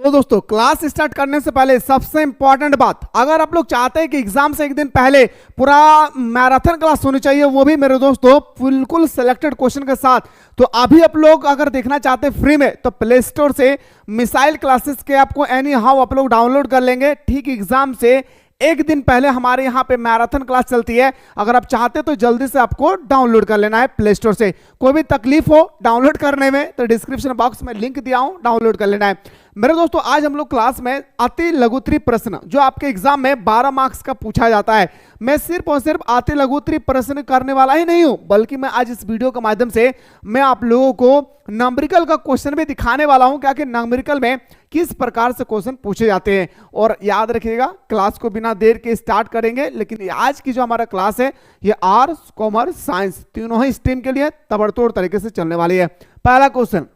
तो दोस्तों class start करने से पहले सबसे इंपॉर्टेंट बात, अगर आप लोग चाहते हैं कि एग्जाम से एक दिन पहले पूरा मैराथन क्लास होनी चाहिए, वो भी मेरे दोस्तों बिल्कुल सिलेक्टेड क्वेश्चन के साथ, तो अभी आप लोग अगर देखना चाहते हैं फ्री में, तो प्ले स्टोर से मिसाइल क्लासेस के आपको एनी हाउ आप लोग डाउनलोड कर लेंगे। ठीक एग्जाम से एक दिन पहले हमारे यहाँ पे मैराथन क्लास चलती है। अगर आप चाहते तो जल्दी से आपको डाउनलोड कर लेना है प्ले स्टोर से। कोई भी तकलीफ हो डाउनलोड करने में तो डिस्क्रिप्शन बॉक्स में लिंक दिया हूं, डाउनलोड कर लेना है। मेरे दोस्तों आज हम लोग क्लास में अति लघुत्तरी प्रश्न जो आपके एग्जाम में 12 मार्क्स का पूछा जाता है, मैं सिर्फ और सिर्फ अति लघुत्तरी प्रश्न करने वाला ही नहीं हूं, बल्कि मैं आज इस वीडियो के माध्यम से मैं आप लोगों को न्यूमेरिकल का क्वेश्चन भी दिखाने वाला हूं, क्या कि न्यूमेरिकल में किस प्रकार से क्वेश्चन पूछे जाते हैं। और याद रखिएगा क्लास को बिना देर के स्टार्ट करेंगे, लेकिन आज की जो हमारा क्लास है ये आर्ट्स कॉमर्स साइंस तीनों ही स्ट्रीम के लिए तबड़तोड़ तरीके से चलने वाली है। पहला क्वेश्चन,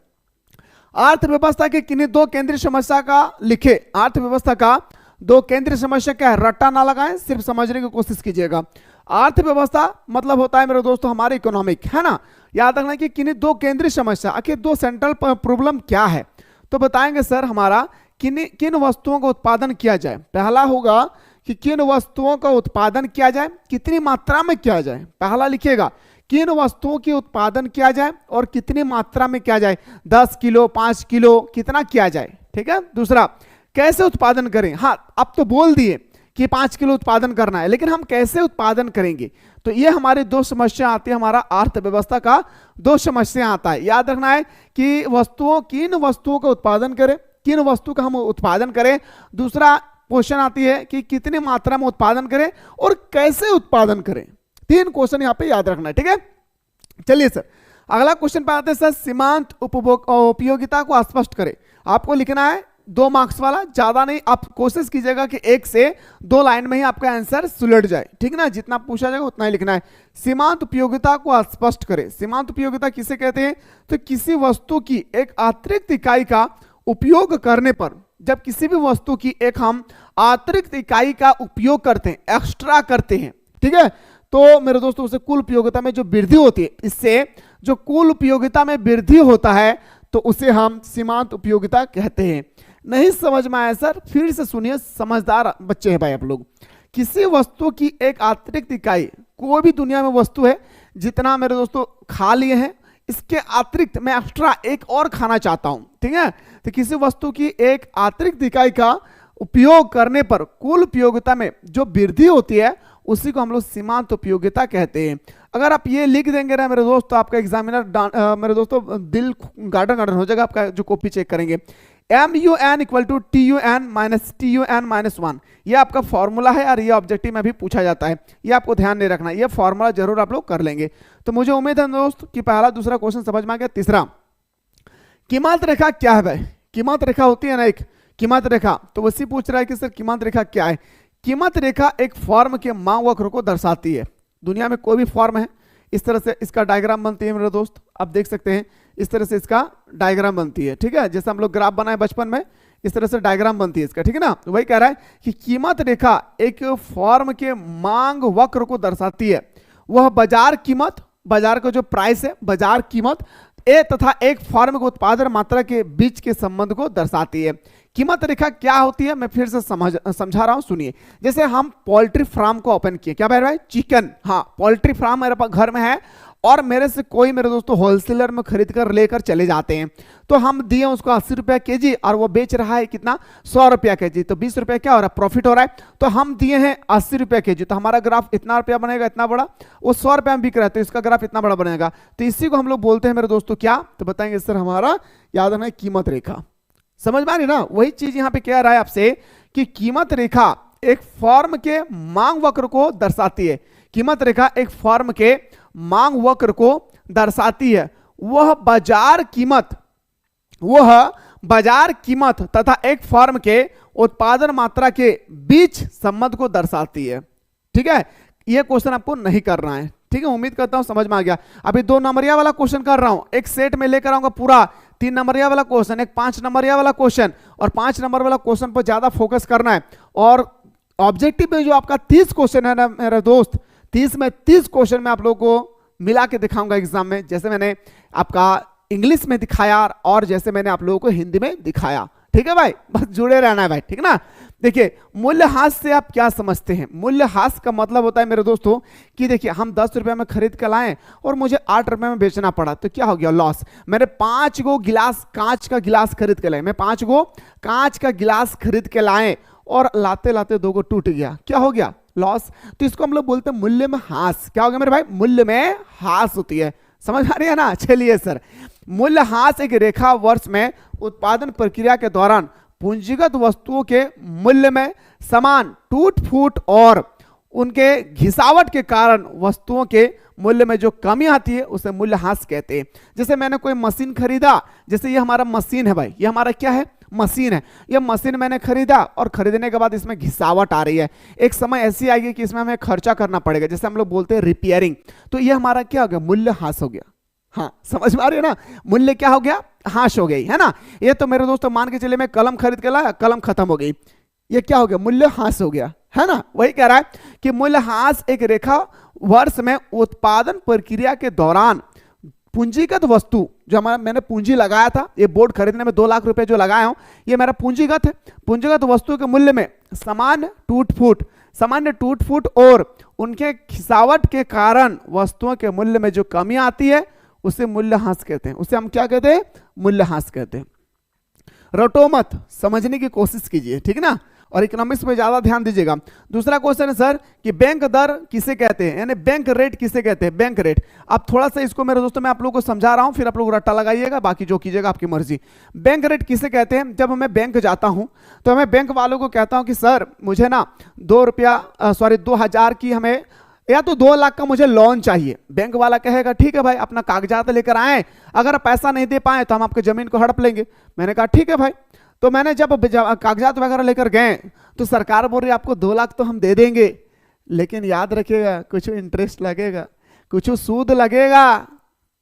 अर्थव्यवस्था की किन्हीं दो केंद्रीय समस्या का लिखे। अर्थव्यवस्था का दो केंद्रीय समस्या क्या है, रट्टा ना लगाएं, सिर्फ समझने की कोशिश कीजिएगा। अर्थव्यवस्था मतलब होता है मेरे दोस्तों हमारे इकोनॉमिक, है ना। याद रखना कि किन्हीं दो केंद्रीय समस्या, आखिर दो सेंट्रल प्रॉब्लम क्या है, तो बताएंगे सर हमारा किन वस्तुओं का उत्पादन किया जाए। पहला होगा कि किन वस्तुओं का उत्पादन किया जाए, कितनी मात्रा में किया जाए। पहला लिखिएगा किन वस्तुओं की उत्पादन किया जाए और कितनी मात्रा में किया जाए, 10 किलो 5 किलो कितना किया जाए, ठीक है। दूसरा, कैसे उत्पादन करें। हाँ अब तो बोल दिए कि 5 किलो उत्पादन करना है, लेकिन हम कैसे उत्पादन करेंगे, तो ये हमारी दो समस्या आती है। हमारा अर्थव्यवस्था का दो समस्या आता है। याद रखना है कि किन वस्तुओं का उत्पादन करें, किन वस्तु का हम उत्पादन करें। दूसरा क्वेश्चन आती है कि कितनी मात्रा में उत्पादन करें और कैसे उत्पादन करें। तीन क्वेश्चन यहां पे याद रखना है, ठीक है। चलिए सर अगला क्वेश्चन पे आते हैं सर, सीमांत उपयोगिता को स्पष्ट करें। आपको लिखना है 2 मार्क्स वाला, ज्यादा नहीं, आप कोशिश कीजिएगा कि 1 से 2 लाइन में ही आपका आंसर सुलझ जाए, ठीक ना। जितना पूछा जाएगा उतना ही लिखना है। सीमांत उपयोगिता को स्पष्ट करें। सीमांत उपयोगिता किसे कहते हैं, तो किसी वस्तु की एक अतिरिक्त इकाई का उपयोग करने पर, जब किसी भी वस्तु की एक हम अतिरिक्त इकाई का उपयोग करते हैं, एक्स्ट्रा करते हैं, ठीक है, तो मेरे दोस्तों उसे कुल उपयोगिता में जो वृद्धि होती है, इससे जो कुल उपयोगिता में वृद्धि होता है तो उसे हम सीमांत उपयोगिता कहते हैं। नहीं समझ में आया सर, फिर से सुनिए, समझदार बच्चे हैं भाई आप लोग। किसी वस्तु की एक अतिरिक्त इकाई, कोई भी दुनिया में वस्तु है, जितना मेरे दोस्तों खा लिए हैं इसके अतिरिक्त मैं एक्स्ट्रा एक और खाना चाहता हूं, ठीक है, तो किसी वस्तु की एक अतिरिक्त इकाई का उपयोग करने पर कुल उपयोगिता में जो वृद्धि होती है उसी को हम लोग सीमांत उपयोगिता कहते हैं। अगर आप ये लिख देंगे ना मेरे दोस्त, तो आपका एग्जामिनर मेरे दोस्तों दिल गार्डन हो जाएगा आपका, जो कॉपी चेक करेंगे। MUN = TUN - TUN - 1, ये आपका फॉर्मूला है और ये ऑब्जेक्टिव में भी पूछा जाता है, ये आपको ध्यान नहीं रखना, ये फॉर्मूला जरूर आप लोग कर लेंगे। तो मुझे उम्मीद है दोस्त कि पहला दूसरा क्वेश्चन समझ में आ गया। तीसरा, कीमत रेखा क्या है भाई। कीमत रेखा होती है ना एक कीमत रेखा, तो वैसे पूछ रहा है कि सर कीमत रेखा क्या है। कीमत रेखा एक फॉर्म के मांग वक्र को दर्शाती है। दुनिया में कोई भी फॉर्म है, इस तरह से इसका डायग्राम बनती है मेरे दोस्त, आप देख सकते हैं इस तरह से इसका डायग्राम बनती है, ठीक है। जैसे हम लोग ग्राफ बनाए बचपन में, इस तरह से डायग्राम बनती है इसका, ठीक है ना। वही कह रहा है कि कीमत रेखा एक फॉर्म के मांग वक्र को दर्शाती है। वह बाजार कीमत, बाजार का जो प्राइस है, बाजार कीमत तथा एक फॉर्म के उत्पादन मात्रा के बीच के संबंध को दर्शाती है। कीमत रेखा क्या होती है, मैं फिर से समझा रहा हूं, सुनिए। जैसे हम पोल्ट्री फार्म को ओपन किए, क्या भाई चिकन, हाँ पोल्ट्री फार्म मेरे पास घर में है और मेरे से कोई मेरे दोस्तों होलसेलर में खरीद कर लेकर चले जाते हैं, तो हम दिए उसको 80 रुपया केजी और वो बेच रहा है कितना, 100 रुपया केजी, तो 20 रुपया क्या हो रहा है, प्रॉफिट हो रहा है। तो हम दिए हैं 80 रुपया केजी, तो हमारा ग्राफ इतना रुपया बनेगा, इतना बड़ा, वो 100 रुपया में बिक रहा है तो इसका ग्राफ इतना बड़ा बनेगा। तो इसी को हम लोग बोलते हैं मेरे दोस्तों क्या, तो बताएंगे सर हमारा याद रखना है कीमत रेखा। समझ में आ रही ना, वही चीज यहां पे कह रहा है आपसे कि कीमत रेखा एक फॉर्म के मांग वक्र को दर्शाती है। कीमत रेखा एक फॉर्म के मांग वक्र को दर्शाती है। वह बाजार कीमत तथा एक फॉर्म के उत्पादन मात्रा के बीच संबंध को दर्शाती है, ठीक है। यह क्वेश्चन आपको नहीं करना है, ठीक है। उम्मीद करता हूं समझ में आ गया। अभी 2 नंबरिया वाला क्वेश्चन कर रहा हूं, एक सेट में लेकर आऊंगा पूरा 3 नंबरिया वाला क्वेश्चन, एक 5 नंबरिया वाला क्वेश्चन, और 5 नंबर वाला क्वेश्चन पर ज्यादा फोकस करना है। और ऑब्जेक्टिव में जो आपका 30 क्वेश्चन है ना मेरे दोस्त, 30 में 30 क्वेश्चन में आप लोगों को मिला के दिखाऊंगा एग्जाम में, जैसे मैंने आपका इंग्लिश में दिखाया और जैसे मैंने आप लोगों को हिंदी में दिखाया, ठीक है भाई, बस जुड़े रहना है भाई, ठीक ना। देखिए मूल्यह्रास से आप क्या समझते हैं? मूल्यह्रास का मतलब होता है मेरे दोस्तों कि देखिए हम 10 रुपए में खरीद कर लाए और मुझे 8 रुपए में बेचना पड़ा, तो क्या हो गया? लॉस। मैंने 5 गो गिलास, कांच का गिलास खरीद के लाए, मैं 5 गो कांच का गिलास खरीद के लाए और लाते लाते 2 गो टूट गया, क्या हो गया? लॉस। तो इसको हम लोग बोलते हैं मूल्य में ह्रास। क्या हो गया मेरे भाई? मूल्य में ह्रास होती है, समझ आ रही है ना? चलिए सर, मूल्यह्रास एक रेखा वर्ष में उत्पादन प्रक्रिया के दौरान पूंजीगत वस्तुओं के मूल्य में समान टूट फूट और उनके घिसावट के कारण वस्तुओं के मूल्य में जो कमी आती है उसे मूल्यह्रास कहते हैं। जैसे मैंने कोई मशीन खरीदा, जैसे ये हमारा मशीन है भाई, ये हमारा क्या है? मशीन है। ये मशीन मैंने खरीदा और खरीदने के बाद इसमें घिसावट आ रही है, एक समय ऐसी आएगी कि इसमें हमें खर्चा करना पड़ेगा, जैसे हम लोग बोलते हैं रिपेयरिंग, तो ये हमारा क्या हो गया? मूल्यह्रास हो गया। हाँ समझ में आ रही है ना? मूल्य क्या हो गया? ह्रास हो गई, है ना। ये तो मेरे दोस्तों मान के चलिए मैं कलम खरीद के लाया, कलम खत्म हो गई, ये क्या हो गया? मूल्यह्रास हो गया, है ना। वही कह रहा है कि मूल्यह्रास एक रेखा वर्ष में उत्पादन प्रक्रिया के दौरान पूंजीगत वस्तु, जो हमारा मैंने पूंजी लगाया था, ये बोर्ड खरीदने में 2 लाख रुपए जो लगाया हूं, ये मेरा पूंजीगत है। पूंजीगत वस्तु के मूल्य में सामान्य टूट फूट और उनके खिसावट के कारण वस्तुओं के मूल्य में जो कमी आती है उसे मूल्यह्रास कहते हैं। उसे हम क्या कहते हैं? मूल्यह्रास कहते हैं। रटो मत, समझने की कोशिश कीजिए, ठीक ना। और इकोनॉमिक्स में ज्यादा ध्यान दीजिएगा। दूसरा क्वेश्चन है सर कि बैंक दर किसे कहते हैं, यानी बैंक रेट किसे कहते हैं? Bank rate. अब थोड़ा सा इसको मेरे दोस्तों मैं आप लोगों को समझा रहा हूं, फिर आप लोग रट्टा लगाइएगा, बाकी जो कीजिएगा आपकी मर्जी। बैंक रेट किसे कहते हैं? जब मैं बैंक जाता हूं तो मैं बैंक वालों को कहता हूं कि सर मुझे ना 2,000 की हमें या तो 2 लाख का मुझे लोन चाहिए। बैंक वाला कहेगा ठीक है भाई, अपना कागजात लेकर आए, अगर पैसा नहीं दे पाए तो हम आपके जमीन को हड़प लेंगे। मैंने कहा ठीक है भाई। तो मैंने जब कागजात वगैरह लेकर गए तो सरकार बोल रही है आपको 2 लाख तो हम दे देंगे, लेकिन याद रखिएगा कुछ इंटरेस्ट लगेगा, कुछ सूद लगेगा,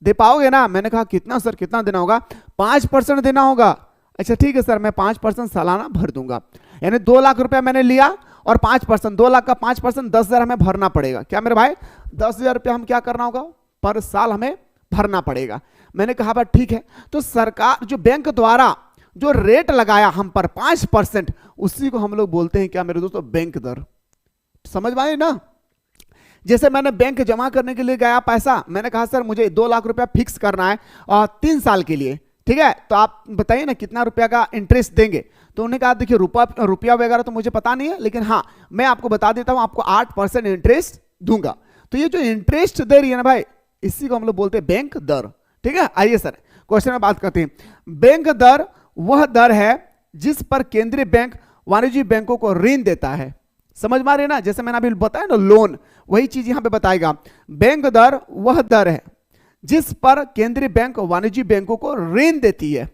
दे पाओगे ना? मैंने कहा कितना सर, कितना देना होगा? 5% देना होगा। अच्छा ठीक है सर, मैं 5% सालाना भर दूंगा। यानी 2 लाख रुपया मैंने लिया और 5%, 2 लाख का 5% 10,000 हमें भरना पड़ेगा। क्या मेरे भाई? 10,000 रुपया हम क्या करना होगा? पर साल हमें भरना पड़ेगा। मैंने कहा भाई ठीक है। तो सरकार जो बैंक द्वारा जो रेट लगाया हम पर 5%, उसी को हम लोग बोलते हैं क्या मेरे दोस्तों? बैंक दर। समझ में आई ना? जैसे मैंने बैंक जमा करने के लिए गया पैसा, मैंने कहा सर मुझे 2 लाख रुपया फिक्स करना है और 3 साल के लिए, ठीक है, तो आप बताइए ना कितना रुपया का इंटरेस्ट देंगे? तो उन्होंने कहा देखिए रुपया वगैरह तो मुझे पता नहीं है, लेकिन हाँ मैं आपको बता देता हूं, आपको 8% इंटरेस्ट दूंगा। तो ये जो इंटरेस्ट दे रही है ना भाई, इसी को हम लोग बोलते हैं बैंक दर, ठीक है। आइए सर क्वेश्चन में बात करते हैं। बैंक दर वह दर है जिस पर केंद्रीय बैंक वाणिज्यिक बैंकों को ऋण देता है। समझ में आ रही है ना? जैसे मैंने अभी बताया ना लोन, वही चीज यहां पे बताएगा। बैंक दर वह दर है जिस पर केंद्रीय बैंक वाणिज्यिक बैंकों को ऋण देती है,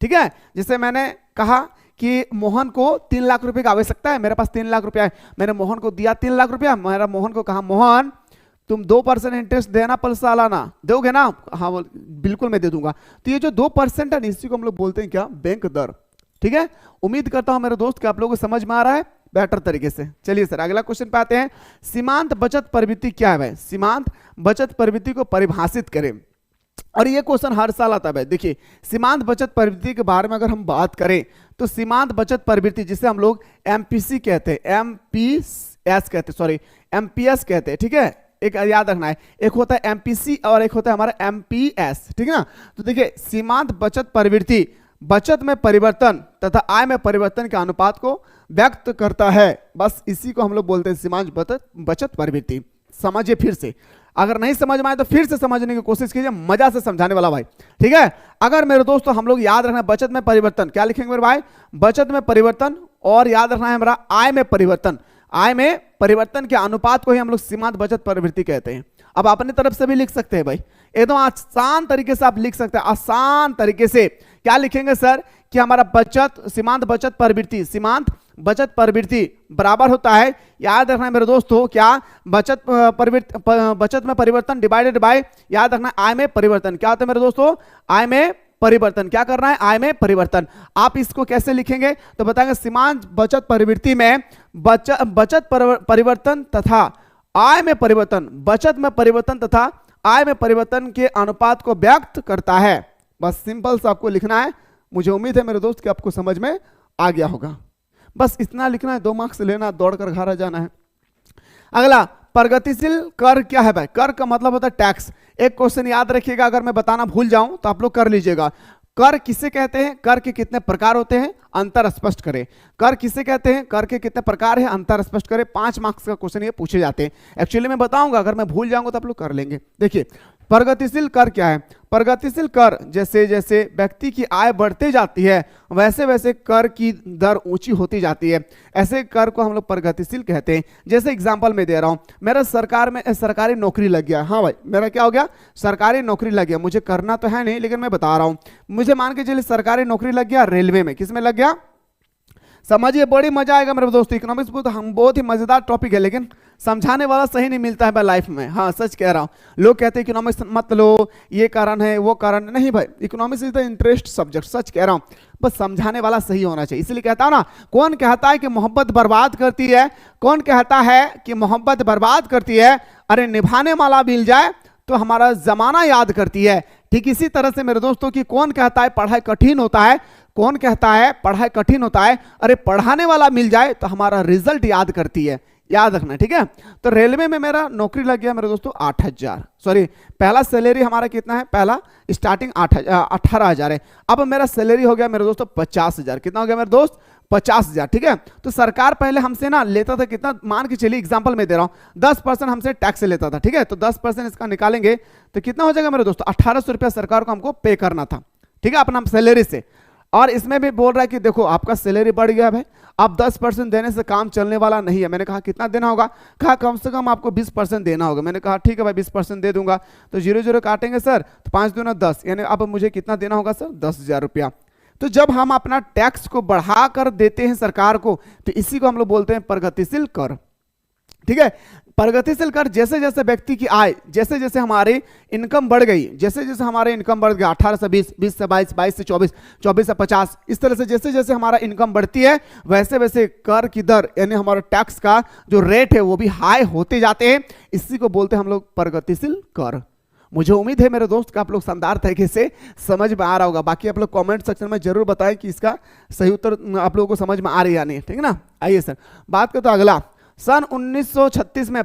ठीक है। जैसे मैंने कहा कि मोहन को 3 लाख रुपए की आवश्यकता है, मेरे पास 3 लाख रुपया है, मैंने मोहन को दिया 3 लाख रुपया। मेरा मोहन को कहा मोहन तुम 2% इंटरेस्ट देना पर सालाना, दोगे ना? हाँ बिल्कुल मैं दे दूंगा। तो ये जो 2% है इसी को हम लोग बोलते हैं क्या? बैंक दर, ठीक है। उम्मीद करता हूं मेरे दोस्त कि आप लोगों को समझ में आ रहा है बेहतर तरीके से। चलिए सर अगला क्वेश्चन पे आते हैं। सीमांत बचत प्रवृत्ति क्या है भाई? सीमांत बचत प्रवृत्ति को परिभाषित करें। और ये क्वेश्चन हर साल आता है भाई। देखिए सीमांत बचत प्रवृत्ति के बारे में अगर हम बात करें तो सीमांत बचत प्रवृत्ति जिसे हम लोग एमपीसी कहते हैं, एमपीएस कहते हैं, सॉरी एमपीएस कहते हैं, ठीक है। एक याद रखना है, एक होता है एमपीसी और एक होता है हमारा एमपीएस, ठीक है ना। तो देखिए सीमांत बचत प्रवृत्ति बचत में परिवर्तन तथा आय में परिवर्तन के अनुपात को व्यक्त करता है। बस इसी को हम लोग बोलते हैं सीमांत बचत प्रवृत्ति। समझिए फिर से, अगर नहीं समझ में आए तो फिर से समझने की कोशिश कीजिए, मजा से समझाने वाला भाई, ठीक है। अगर मेरे दोस्तों हम लोग याद रखना बचत में परिवर्तन, क्या लिखेंगे मेरे भाई? बचत में परिवर्तन। और याद रखना है हमारा आय में परिवर्तन। आय में परिवर्तन के अनुपात को ही हम लोग सीमांत बचत प्रवृत्ति कहते हैं। अब अपनी तरफ से भी लिख सकते हैं भाई, एकदम आसान तरीके से आप लिख सकते हैं। आसान तरीके से क्या लिखेंगे सर कि हमारा बचत सीमांत बचत प्रवृत्ति, सीमांत बचत प्रवृत्ति बराबर होता है, याद रखना है मेरे दोस्तों, क्या? बचत में परिवर्तन डिवाइडेड बाय, याद रखना आय में परिवर्तन। क्या होता है मेरे दोस्तों? आय में परिवर्तन। क्या करना है? आय में परिवर्तन। आप इसको कैसे लिखेंगे तो बताएंगे सीमांत बचत प्रवृत्ति में बचत परिवर्तन तथा आय में परिवर्तन, बचत में परिवर्तन तथा आय में परिवर्तन के अनुपात को व्यक्त करता है। बस सिंपल सा आपको लिखना है, मुझे उम्मीद है मेरे दोस्त कि आपको समझ में आ गया होगा। बस इतना लिखना है, 2 मार्क्स लेना, दौड़कर घर आ जाना है। अगला, प्रगतिशील कर क्या है भाई? कर का मतलब होता है टैक्स। एक क्वेश्चन याद रखिएगा, अगर मैं बताना भूल जाऊं तो आप लोग कर लीजिएगा। कर किसे कहते हैं? कर के कितने प्रकार होते हैं? अंतर स्पष्ट करें। कर किसे कहते हैं? कर के कितने प्रकार हैं? अंतर स्पष्ट करें। 5 मार्क्स का क्वेश्चन ये पूछे जाते हैं। एक्चुअली मैं बताऊंगा, अगर मैं भूल जाऊंगा तो आप लोग कर लेंगे। देखिए प्रगतिशील कर क्या है? प्रगतिशील कर जैसे जैसे व्यक्ति की आय बढ़ती जाती है वैसे वैसे कर की दर ऊंची होती जाती है, ऐसे कर को हम लोग प्रगतिशील कहते हैं। जैसे एग्जांपल में दे रहा हूं, मेरा सरकारी नौकरी लग गया। हाँ भाई, मेरा क्या हो गया? सरकारी नौकरी लग गया। मुझे करना तो है नहीं, लेकिन मैं बता रहा हूं, मुझे मान के चलिए सरकारी नौकरी लग गया रेलवे में। किस में लग गया? समझिए, बड़ी मजा आएगा मेरे दोस्तों। इकोनॉमिक्स बहुत ही मजेदार टॉपिक है, लेकिन समझाने वाला सही नहीं मिलता है भाई लाइफ में। हाँ सच कह रहा हूँ। लोग कहते हैं इकोनॉमिक्स मत लो, ये कारण है वो कारण नहीं भाई, economics is the interest subject. सच कह रहा हूँ, बस समझाने वाला सही होना चाहिए। इसलिए कहता हूँ ना, कौन कहता है कि मोहब्बत बर्बाद करती है? कौन कहता है कि मोहब्बत बर्बाद करती है? अरे निभाने वाला मिल जाए तो हमारा जमाना याद करती है। ठीक इसी तरह से मेरे दोस्तों की कौन कहता है पढ़ाई कठिन होता है? कौन कहता है पढ़ाई कठिन होता है? अरे पढ़ाने वाला मिल जाए तो हमारा रिजल्ट याद करती है। याद रखना, ठीक है। तो रेलवे में मेरा नौकरी लग गया मेरे दोस्तों 8,000, सॉरी पहला सैलरी हमारा कितना है? पहला स्टार्टिंग 18,000 है। अब मेरा सैलरी हो गया मेरे दोस्तों 50,000। कितना हो गया मेरे दोस्त? 50,000, ठीक है। तो सरकार पहले हमसे ना लेता था कितना, मान के चलिए एग्जांपल में दे रहा हूं, 10% हमसे टैक्स लेता था, ठीक है। तो 10% इसका निकालेंगे तो कितना हो जाएगा मेरे दोस्तों? 1,800 रुपया सरकार को हमको पे करना था, ठीक है, अपना सैलरी से। और इसमें भी बोल रहा है कि देखो आपका सैलरी बढ़ गया है, अब 10% देने से काम चलने वाला नहीं है। मैंने कहा कितना देना होगा? कहा कम से कम आपको 20% देना होगा। मैंने कहा ठीक है भाई 20% दे दूंगा। तो 0 काटेंगे सर, तो 5 दूना 10, यानी अब मुझे कितना देना होगा सर? 10,000 रुपया। तो जब हम अपना टैक्स को बढ़ा कर देते हैं सरकार को, तो इसी को हम लोग बोलते हैं प्रगतिशील कर, ठीक है। प्रगतिशील कर जैसे जैसे व्यक्ति की आय, जैसे जैसे हमारी इनकम बढ़ गई, जैसे जैसे हमारे इनकम बढ़ गया 18 से 20, 20 से 22, 22 से 24, 24 से 50, इस तरह से जैसे जैसे हमारा इनकम बढ़ती है वैसे वैसे कर की दर यानी हमारा टैक्स का जो रेट है वो भी हाई होते जाते हैं। इसी को बोलते हैं हम लोग प्रगतिशील कर। मुझे उम्मीद है मेरे दोस्त का आप लोग शानदार तरीके से समझ में आ रहा होगा। बाकी आप लोग कमेंट सेक्शन में जरूर बताएं कि इसका सही उत्तर आप लोगों को समझ में आ रही है या नहीं, ठीक है ना। आइए सर बात करते हैं अगला। सन 1936 में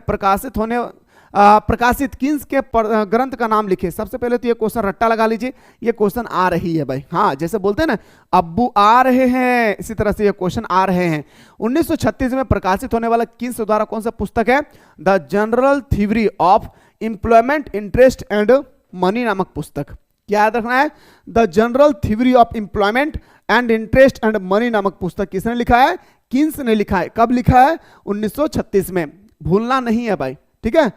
प्रकाशित किन्स के ग्रंथ का नाम लिखे। सबसे पहले तो ये क्वेश्चन रट्टा लगा लीजिए, ये क्वेश्चन आ रही है भाई। हाँ जैसे बोलते हैं ना अब्बू आ रहे हैं, इसी तरह से ये क्वेश्चन आ रहे हैं। 1936 में प्रकाशित होने वाला किन्स द्वारा कौन सा पुस्तक है? The general theory of employment, interest and money नामक पुस्तक। क्या याद रखना है? The general theory of employment and interest and money नामक पुस्तक किसने लिखा है? किन्स ने लिखा है। कब लिखा है? 1936 में। भूलना नहीं है भाई, ठीक है।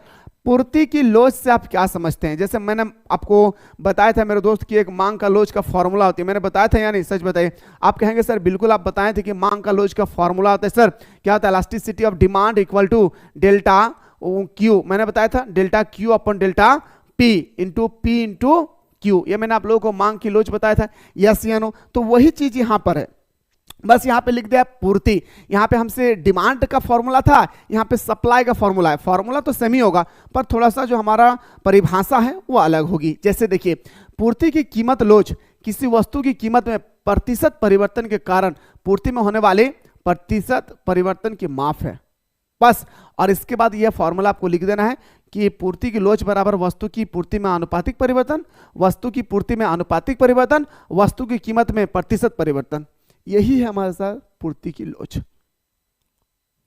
पूर्ति की लोच से आप क्या समझते हैं? जैसे मैंने आपको बताया था मेरे दोस्त की एक मांग का लोच का फॉर्मूला होती है। मैंने बताया था या नहीं? सच बताइए। आप कहेंगे सर बिल्कुल आप बताए थे कि मांग का लोच का फॉर्मूला होता है। सर क्या होता है? Elasticity of demand equal to delta q. मैंने बताया था delta q upon delta p into q. ये मैंने आप लोगों को मांग की लोच बताया था, यस या नो। तो वही चीज यहां पर है, बस यहाँ पे लिख दिया पूर्ति। यहाँ पे हमसे डिमांड का फॉर्मूला था, यहाँ पे सप्लाई का फॉर्मूला है। फॉर्मूला तो सेम ही होगा पर थोड़ा सा जो हमारा परिभाषा है वो अलग होगी। जैसे देखिए पूर्ति की कीमत लोच किसी वस्तु की कीमत में प्रतिशत परिवर्तन के कारण पूर्ति में होने वाले प्रतिशत परिवर्तन की माप है, बस। और इसके बाद यह फॉर्मूला आपको लिख देना है कि पूर्ति की लोच बराबर वस्तु की पूर्ति में आनुपातिक परिवर्तन, वस्तु की पूर्ति में आनुपातिक परिवर्तन, वस्तु की कीमत में प्रतिशत परिवर्तन। यही है हमारे साथ पूर्ति की लोच।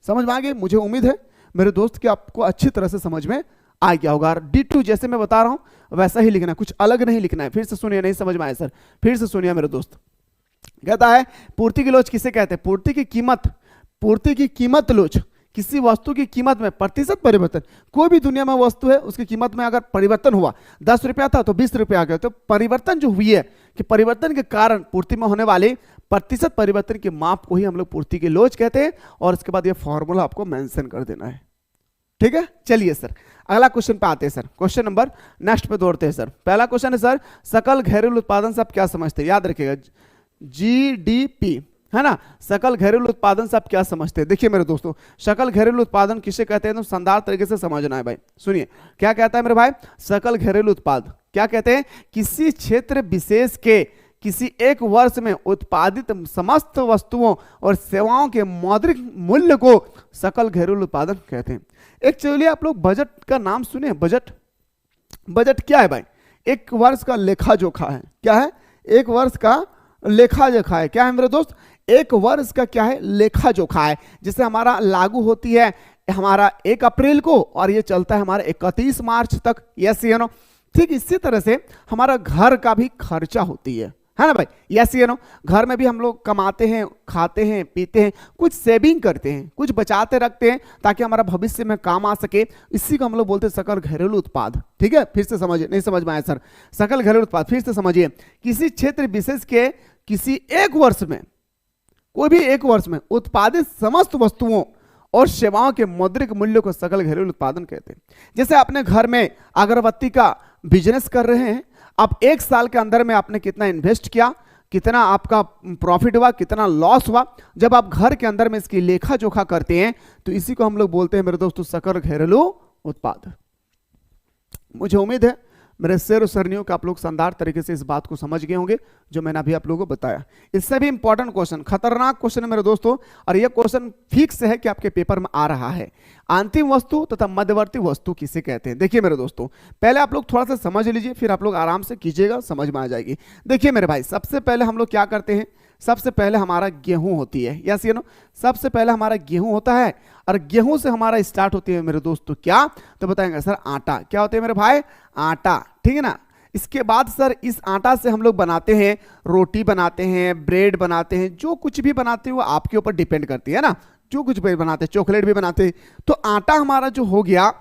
समझ में आ गई? मुझे उम्मीद है मेरे दोस्त कि आपको अच्छी तरह से समझ में आ गया होगा। D2 जैसे मैं बता रहा हूं वैसा ही लिखना है, कुछ अलग नहीं लिखना है। फिर से सुनिए, नहीं समझ में आया सर फिर से सुनिए मेरे दोस्त। कहता है पूर्ति की लोच किसे कहते हैं? पूर्ति की कीमत लोच किसी वस्तु की कीमत में प्रतिशत परिवर्तन। कोई भी दुनिया में वस्तु है उसकी कीमत में अगर परिवर्तन हुआ, 10 रुपया था तो 20 रुपया आ गया, तो परिवर्तन जो हुई है कि परिवर्तन के कारण पूर्ति में होने वाले प्रतिशत परिवर्तन की माप को ही हम लोग पूर्ति की लोच कहते हैं। और इसके बाद ये फॉर्मूला आपको मेंशन कर देना है, ठीक है। चलिए सर अगला क्वेश्चन पे आते हैं सर। क्वेश्चन नंबर नेक्स्ट पे दौड़ते हैं सर। पहला क्वेश्चन है सर सकल घरेलू उत्पादन से आप क्या समझते हैं? याद रखिएगा GDP है ना। सकल घरेलू उत्पादन से आप क्या समझते हैं? देखिए मेरे दोस्तों सकल घरेलू उत्पादन किसे कहते हैं तो शानदार तरीके से समझना है भाई। सुनिए क्या कहता है मेरे भाई? सकल घरेलू उत्पाद क्या कहते हैं? किसी क्षेत्र विशेष के किसी एक वर्ष में उत्पादित समस्त वस्तुओं और सेवाओं के मौद्रिक मूल्य को सकल घरेलू उत्पादन कहते हैं। एक्चुअली आप लोग बजट का नाम सुने? बजट, बजट क्या है भाई? एक वर्ष का लेखा जोखा है। क्या है? एक वर्ष का लेखा जोखा है। क्या है मेरे दोस्त? एक वर्ष का क्या है? लेखा जोखा है, जिसे हमारा लागू होती है हमारा 1 अप्रैल को और ये चलता है हमारा 31 मार्च तक। यस या नो? ठीक इसी तरह से हमारा घर का भी खर्चा होती है ना भाई? यस या नो? घर में भी हम लोग कमाते हैं, खाते हैं, पीते हैं, कुछ सेविंग करते हैं, कुछ बचाते रखते हैं ताकि हमारा भविष्य में काम आ सके। इसी को हम लोग बोलते हैं सकल घरेलू उत्पाद। ठीक है, फिर से समझिए, नहीं समझ में आया सर? सकल घरेलू उत्पाद फिर से समझिए, किसी क्षेत्र विशेष के किसी एक वर्ष में, कोई भी एक वर्ष में उत्पादित समस्त वस्तुओं और सेवाओं के मौद्रिक मूल्य को सकल घरेलू उत्पादन कहते हैं। जैसे अपने घर में अगरबत्ती का बिजनेस कर रहे हैं, आप एक साल के अंदर में आपने कितना इन्वेस्ट किया, कितना आपका प्रॉफिट हुआ, कितना लॉस हुआ, जब आप घर के अंदर में इसकी लेखा जोखा करते हैं तो इसी को हम लोग बोलते हैं मेरे दोस्तों सकल घरेलू उत्पाद। मुझे उम्मीद है मेरे शेर और सरनियों का आप लोग शानदार तरीके से इस बात को समझ गए होंगे जो मैंने अभी आप लोगों को बताया। इससे भी इंपॉर्टेंट क्वेश्चन, खतरनाक क्वेश्चन है मेरे दोस्तों, और यह क्वेश्चन फिक्स है कि आपके पेपर में आ रहा है। अंतिम वस्तु तथा मध्यवर्ती वस्तु किसे कहते हैं? देखिए मेरे दोस्तों, पहले आप लोग थोड़ा सा समझ लीजिए, फिर आप लोग आराम से कीजिएगा, समझ में आ जाएगी। देखिए मेरे भाई, सबसे पहले हम लोग क्या करते हैं? सबसे पहले हमारा गेहूं होती है। यस या नो? सबसे पहले हमारा गेहूं होता है, और गेहूं से हमारा स्टार्ट होती है मेरे दोस्तों क्या? तो बताएंगे सर आटा। क्या होते हैं मेरे भाई? आटा। ठीक है ना? इसके बाद सर इस आटा से हम लोग बनाते हैं, रोटी बनाते हैं, ब्रेड बनाते हैं, जो कुछ भी बनाते हैं वो आपके ऊपर डिपेंड करती है ना, जो कुछ भी बनाते हैं, चॉकलेट भी बनाते हैं। तो आटा हमारा जो हो गया,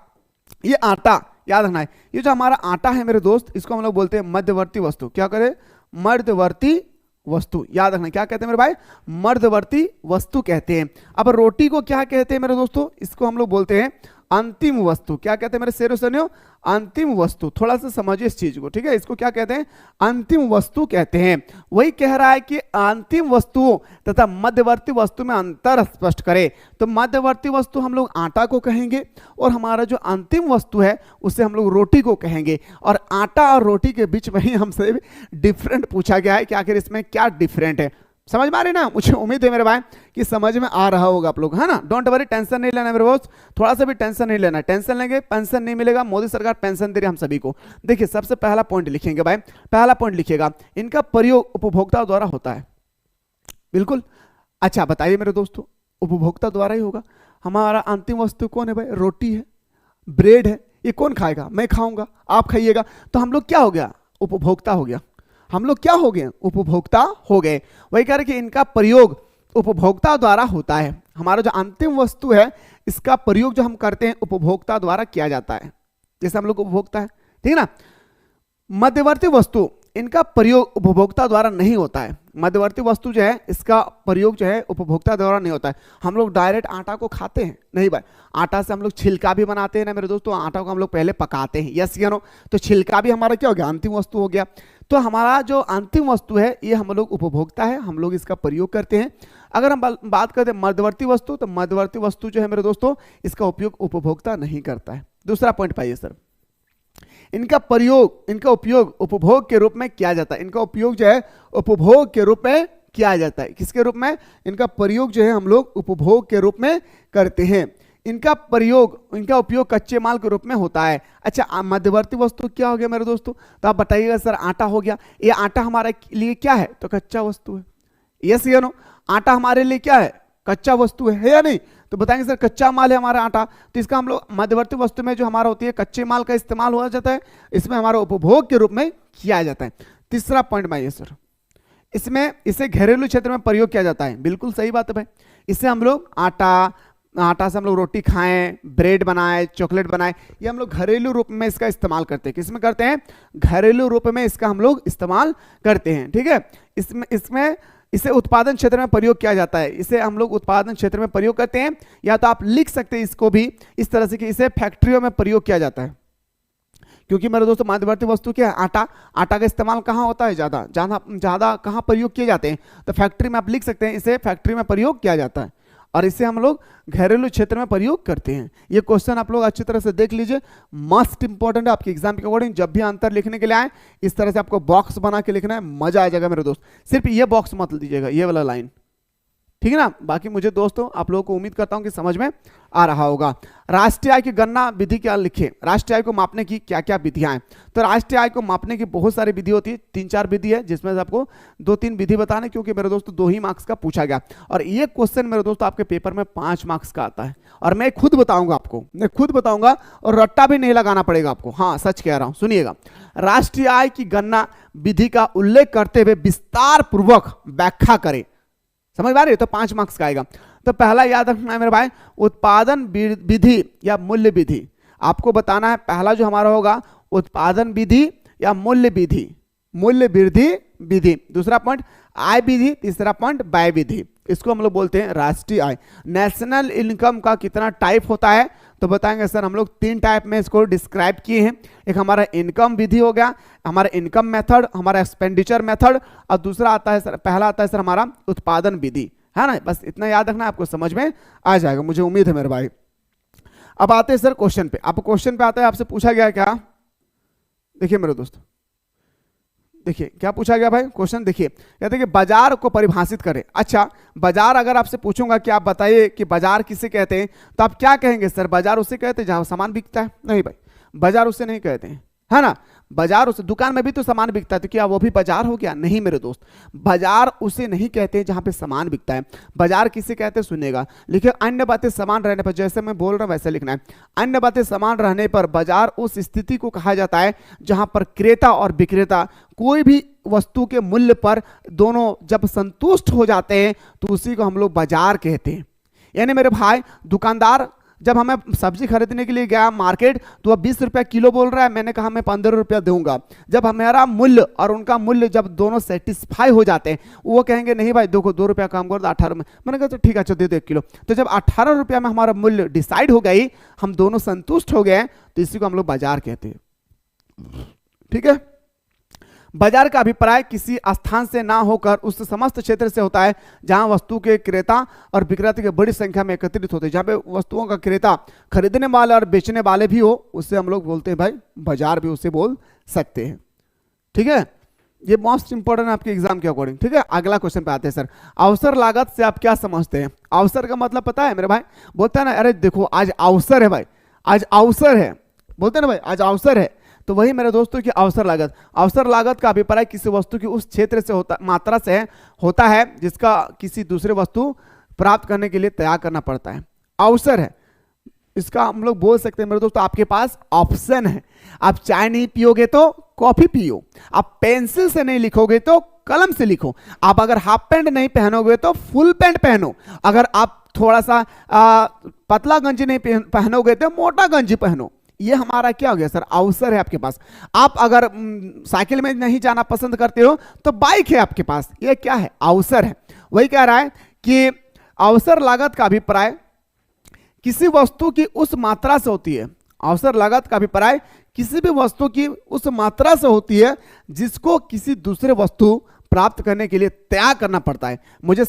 ये आटा याद रखना है, ये जो हमारा आटा है मेरे दोस्त, इसको हम लोग बोलते हैं मध्यवर्ती वस्तु। क्या करें? मध्यवर्ती वस्तु। याद रखना, क्या कहते हैं मेरे भाई? मध्यवर्ती वस्तु कहते हैं। अब रोटी को क्या कहते हैं मेरे दोस्तों? इसको हम लोग बोलते हैं अंतिम वस्तु। क्या कहते हैं मेरे शेरों सनियों? अंतिम वस्तु। थोड़ा सा समझिए इस चीज को, ठीक है? इसको क्या कहते हैं? अंतिम वस्तु कहते हैं। वही कह रहा है कि अंतिम वस्तु तथा मध्यवर्ती वस्तु में अंतर स्पष्ट करे। तो मध्यवर्ती वस्तु हम लोग आटा को कहेंगे, और हमारा जो अंतिम वस्तु है उसे हम लोग रोटी को कहेंगे। और आटा और रोटी के बीच में ही हमसे डिफरेंट पूछा गया है कि आखिर इसमें क्या डिफरेंट है। समझ में आ रही ना? मुझे उम्मीद है मेरे भाई कि समझ में आ रहा होगा आप लोग, है ना? डोंट वरी, टेंशन नहीं लेना मेरे दोस्त, थोड़ा सा भी टेंशन नहीं लेना। टेंशन लेंगे पेंशन नहीं मिलेगा। मोदी सरकार पेंशन दे रही है हम सभी को। देखिए सबसे पहला पॉइंट लिखेंगे भाई, पहला पॉइंट लिखिएगा, इनका प्रयोग उपभोक्ता द्वारा होता है। बिल्कुल। अच्छा बताइए मेरे दोस्तों, उपभोक्ता द्वारा ही होगा। हमारा अंतिम वस्तु कौन है भाई? रोटी है, ब्रेड है। ये कौन खाएगा? मैं खाऊंगा, आप खाइएगा। तो हम लोग क्या हो गया? उपभोक्ता हो गया। हम लोग क्या हो गए? उपभोक्ता हो गए। वही कह रहे कि इनका प्रयोग उपभोक्ता द्वारा होता है। हमारा जो अंतिम वस्तु है इसका प्रयोग जो हम करते हैं उपभोक्ता द्वारा किया जाता है, जैसे हम लोग उपभोक्ता है, ठीक है ना? मध्यवर्ती वस्तु, इनका प्रयोग उपभोक्ता द्वारा नहीं होता है। मध्यवर्ती वस्तु जो है इसका प्रयोग जो है उपभोक्ता द्वारा नहीं होता है। हम लोग डायरेक्ट आटा को खाते हैं नहीं भाई, आटा से हम लोग छिलका भी बनाते हैं ना मेरे दोस्तों। आटा को हम लोग पहले पकाते हैं। यस या नो? तो छिलका भी हमारा क्या हो गया? अंतिम वस्तु हो गया। तो हमारा जो अंतिम वस्तु है ये हम लोग उपभोक्ता है, हम लोग इसका प्रयोग करते हैं। अगर हम बात करते हैं मध्यवर्ती वस्तु, तो मध्यवर्ती वस्तु जो है मेरे दोस्तों इसका उपयोग उपभोक्ता नहीं करता है। दूसरा पॉइंट पाइए सर, इनका प्रयोग, इनका उपयोग उपभोग के रूप में किया जाता है। इनका उपयोग जो है उपभोग के रूप में किया जाता है। किसके रूप में? इनका प्रयोग जो है हम लोग उपभोग के रूप में करते हैं। इनका प्रयोग, इनका उपयोग कच्चे माल के रूप में होता है। अच्छा मध्यवर्ती वस्तु क्या हो गया मेरे दोस्तों? तो आप बताइएगा सर आटा हो गया। ये आटा हमारे लिए क्या है? तो कच्चा वस्तु है। यस या नो? आटा हमारे लिए क्या है? कच्चा वस्तु है या नहीं? तो बताएंगे सर कच्चा माल है हमारा आटा, तो इसका हम लोग मध्यवर्ती वस्तु में जो हमारा होती है कच्चे माल का इस्तेमाल हो जाता है, इसमें हमारा उपभोग के रूप में किया जाता है। तीसरा पॉइंट में सर, इसमें इसे घरेलू क्षेत्र में प्रयोग किया जाता है। बिल्कुल सही बात है भाई। इससे हम लोग आटा से हम लोग रोटी खाएं, ब्रेड बनाए, चॉकलेट बनाए, ये हम लोग घरेलू रूप में इसका इस्तेमाल करते हैं। किसमें करते हैं? घरेलू रूप में इसका हम लोग इस्तेमाल करते हैं। ठीक है? इसमें इसे उत्पादन क्षेत्र में प्रयोग किया जाता है। इसे हम लोग उत्पादन क्षेत्र में प्रयोग करते हैं, या तो आप लिख सकते हैं इसको भी इस तरह से कि इसे फैक्ट्रियों में प्रयोग किया जाता है। क्योंकि मेरे दोस्तों मध्यवर्ती वस्तु क्या है? आटा। आटा का इस्तेमाल कहाँ होता है? ज्यादा कहाँ प्रयोग किए जाते हैं? तो फैक्ट्री में आप लिख सकते हैं इसे फैक्ट्री में प्रयोग किया जाता है। और इसे हम लोग घरेलू क्षेत्र में प्रयोग करते हैं। ये क्वेश्चन आप लोग अच्छी तरह से देख लीजिए, मस्ट इंपॉर्टेंट है आपके एग्जाम के अकॉर्डिंग। जब भी आंसर लिखने के लिए आए इस तरह से आपको बॉक्स बना के लिखना है, मजा आ जाएगा मेरे दोस्त। सिर्फ ये बॉक्स मत दीजिएगा, ये वाला लाइन, ठीक है ना। बाकी मुझे दोस्तों आप लोगों को उम्मीद करता हूं कि समझ में आ रहा होगा। राष्ट्रीय आय की गणना विधि क्या लिखे, राष्ट्रीय आय को मापने की क्या क्या विधियां हैं। तो राष्ट्रीय आय को मापने की बहुत सारी विधि होती है, 3-4 विधि है, जिसमें से आपको 2-3 विधि बताने, क्योंकि मेरे दोस्तों 2 ही मार्क्स का पूछा गया। और ये क्वेश्चन मेरे दोस्तों आपके पेपर में 5 मार्क्स का आता है, और मैं खुद बताऊंगा आपको, मैं खुद बताऊंगा, और रट्टा भी नहीं लगाना पड़ेगा आपको। हाँ सच कह रहा हूं, सुनिएगा। राष्ट्रीय आय की गणना विधि का उल्लेख करते हुए विस्तार पूर्वक व्याख्या करें। समझ पा रहे हो, तो 5 मार्क्स का आएगा। तो पहला याद रखना है मेरे भाई, उत्पादन विधि या मूल्य विधि आपको बताना है। पहला जो हमारा होगा उत्पादन विधि या मूल्य विधि, मूल्य वृद्धि विधि। दूसरा पॉइंट आय विधि, तीसरा पॉइंट व्यय विधि। इसको हम लोग बोलते हैं राष्ट्रीय आय। नेशनल इनकम का कितना टाइप होता है, तो बताएंगे सर हम लोग 3 टाइप में इसको डिस्क्राइब किए हैं। एक हमारा इनकम विधि हो गया, हमारा इनकम मेथड, हमारा एक्सपेंडिचर मेथड, और दूसरा आता है सर, पहला आता है सर हमारा उत्पादन विधि, है ना। बस इतना याद रखना, आपको समझ में आ जाएगा, मुझे उम्मीद है मेरे भाई। अब आते हैं सर क्वेश्चन पे। अब क्वेश्चन पे आता है, आपसे पूछा गया क्या, देखिए मेरे दोस्त, देखिए क्या पूछा गया भाई क्वेश्चन, देखिए कहते हैं कि बाजार को परिभाषित करें। अच्छा, बाजार अगर आपसे पूछूंगा कि आप बताइए कि बाजार किसे कहते हैं, तो आप क्या कहेंगे सर, बाजार उसे कहते हैं जहां सामान बिकता है। नहीं भाई, बाजार उसे नहीं कहते हैं, है ना। बाजार उसे, दुकान में भी तो सामान बिकता है, तो क्या वो भी बाजार हो गया? नहीं मेरे दोस्त, बाजार उसे नहीं कहते जहां पे सामान बिकता है। बाजार किसे कहते हैं सुनिएगा, लिखिए अन्य बातें समान रहने पर, जैसे मैं बोल रहा हूं वैसे लिखना है। अन्य बातें समान रहने पर बाजार उस स्थिति को कहा जाता है जहां पर क्रेता और विक्रेता कोई भी वस्तु के मूल्य पर दोनों जब संतुष्ट हो जाते हैं तो उसी को हम लोग बाजार कहते हैं। यानी मेरे भाई, दुकानदार जब हमें सब्जी खरीदने के लिए गया मार्केट, तो वह 20 रुपया किलो बोल रहा है, मैंने कहा मैं 15 रुपया दूंगा। जब हमारा मूल्य और उनका मूल्य जब दोनों सेटिस्फाई हो जाते हैं, वो कहेंगे नहीं भाई देखो 2 रुपया कम कर दो, 18 में। मैंने कहा तो ठीक है, अच्छा दे दो 1 किलो। तो जब 18 रुपया में हमारा मूल्य डिसाइड हो गई, हम दोनों संतुष्ट हो गए, तो इसी को हम लोग बाजार कहते हैं, ठीक है। बाजार का अभिप्राय किसी स्थान से ना होकर उस समस्त क्षेत्र से होता है जहां वस्तु के क्रेता और विक्रेता की बड़ी संख्या में एकत्रित होते हैं। जहां पे वस्तुओं का क्रेता खरीदने वाले और बेचने वाले भी हो, उससे हम लोग बोलते हैं भाई बाजार, भी उसे बोल सकते हैं, ठीक है। ये मोस्ट इंपॉर्टेंट आपके एग्जाम के अकॉर्डिंग, ठीक है। अगला क्वेश्चन पे आते हैं सर। अवसर लागत से आप क्या समझते हैं? अवसर का मतलब पता है मेरे भाई, बोलते हैं ना, अरे देखो आज अवसर है भाई, आज अवसर है, बोलते हैं ना भाई आज अवसर है। तो वही मेरे दोस्तों की अवसर लागत। अवसर लागत का अभिप्राय किसी वस्तु की उस क्षेत्र से मात्रा से होता है जिसका किसी दूसरे वस्तु प्राप्त करने के लिए त्याग करना पड़ता है। अवसर है, इसका हम लोग बोल सकते हैं मेरे दोस्तों, आपके पास ऑप्शन है। आप चाय नहीं पियोगे तो कॉफी पियो, आप पेंसिल से नहीं लिखोगे तो कलम से लिखो, आप अगर हाफ पैंट नहीं पहनोगे तो फुल पैंट पहनो, अगर आप थोड़ा सा पतला गंजी नहीं पहनोगे तो मोटा गंजी पहनो। ये हमारा क्या हो गया सर, अवसर है आपके पास। आप अगर साइकिल में नहीं जाना पसंद करते हो तो बाइक है आपके पास, ये क्या है, अवसर है। वही कह रहा है कि अवसर लागत का अभिप्राय किसी वस्तु की उस मात्रा से होती है। अवसर लागत का अभिप्राय किसी भी वस्तु की उस मात्रा से होती है जिसको किसी दूसरे वस्तु प्राप्त करने के लिए त्याग करना पड़ता है। मुझे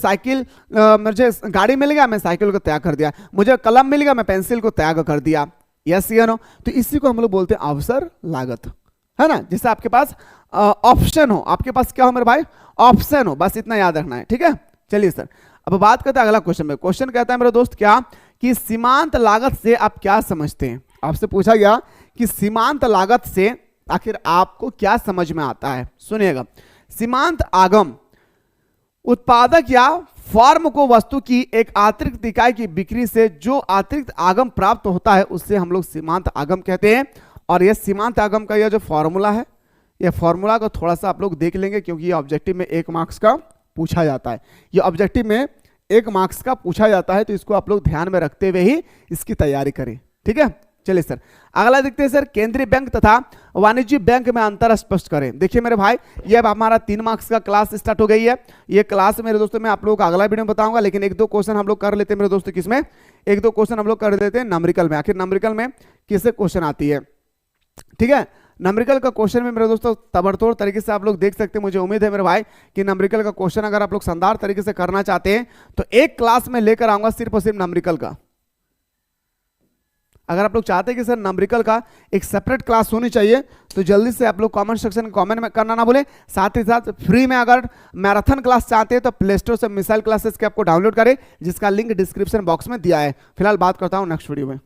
मुझे गाड़ी मिल गया, मैं साइकिल को त्याग कर दिया, मुझे कलम मिल गया, मैं पेंसिल को त्याग कर दिया, यस या नो। तो इसी को हम लोग बोलते हैं अवसर लागत, है ना। जैसे आपके पास ऑप्शन हो, आपके पास क्या हो मेरे भाई, ऑप्शन हो, बस इतना याद रखना है, ठीक है। चलिए सर, अब बात करते हैं अगला क्वेश्चन में। क्वेश्चन कहता है मेरे दोस्त क्या, कि सीमांत लागत से आप क्या समझते हैं। आपसे पूछा गया कि सीमांत लागत से आखिर आपको क्या समझ में आता है। सुनिएगा, सीमांत आगम उत्पादक या फर्म को वस्तु की एक अतिरिक्त इकाई की बिक्री से जो अतिरिक्त आगम प्राप्त होता है उससे हम लोग सीमांत आगम कहते हैं। और यह सीमांत आगम का यह जो फॉर्मूला है, यह फॉर्मूला को थोड़ा सा आप लोग देख लेंगे, क्योंकि ये ऑब्जेक्टिव में 1 मार्क्स का पूछा जाता है। ये ऑब्जेक्टिव में 1 मार्क्स का पूछा जाता है, तो इसको आप लोग ध्यान में रखते हुए ही इसकी तैयारी करें, ठीक है। चलिए सर, अगला देखते हैं सर, केंद्रीय बैंक तथा वाणिज्यिक बैंक में अंतर स्पष्ट करें। देखिए मेरे भाई, ये अब हमारा 3 मार्क्स का क्लास स्टार्ट हो गई है। ये क्लास मेरे दोस्तों मैं आप लोगों को अगला वीडियो में बताऊंगा, लेकिन 1-2 क्वेश्चन हम लोग कर लेते हैं मेरे दोस्तों। किसमें? 1-2 क्वेश्चन हम लोग कर देते हैं नंबरिकल में। आखिर नंबरिकल में किससे क्वेश्चन आती है, ठीक है। नंबरिकल का क्वेश्चन भी मेरे दोस्तों तबड़तोड़ तरीके से आप लोग देख सकते हैं। मुझे उम्मीद है मेरे भाई कि नंबरिकल का क्वेश्चन अगर आप लोग शानदार तरीके से करना चाहते हैं तो एक क्लास में लेकर आऊंगा सिर्फ और सिर्फ नंबरिकल का। अगर आप लोग चाहते हैं कि सर नंबरिकल का एक सेपरेट क्लास होनी चाहिए तो जल्दी से आप लोग कमेंट सेक्शन में कमेंट में करना ना भूलें। साथ ही साथ फ्री में अगर मैराथन क्लास चाहते हैं तो प्ले स्टोर से मिसाइल क्लासेस के आपको डाउनलोड करें, जिसका लिंक डिस्क्रिप्शन बॉक्स में दिया है। फिलहाल बात करता हूं नेक्स्ट वीडियो में।